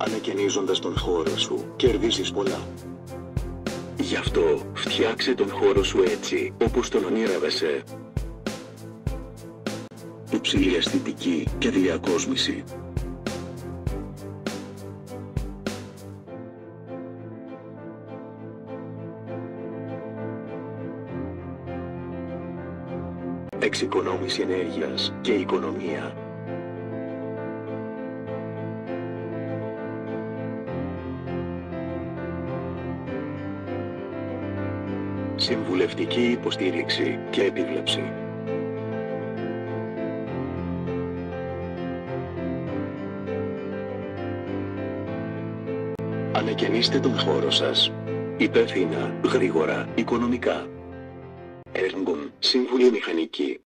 Ανακαινίζοντας τον χώρο σου, κερδίζεις πολλά. Γι' αυτό, φτιάξε τον χώρο σου έτσι, όπως τον ονειρεύεσαι. Υψηλή αισθητική και διακόσμηση. Εξοικονόμηση ενέργειας και οικονομία. Συμβουλευτική υποστήριξη και επίβλεψη. Ανακαινίστε τον χώρο σας. Υπεύθυνα, γρήγορα, οικονομικά. Ergon, Σύμβουλοι Μηχανικοί.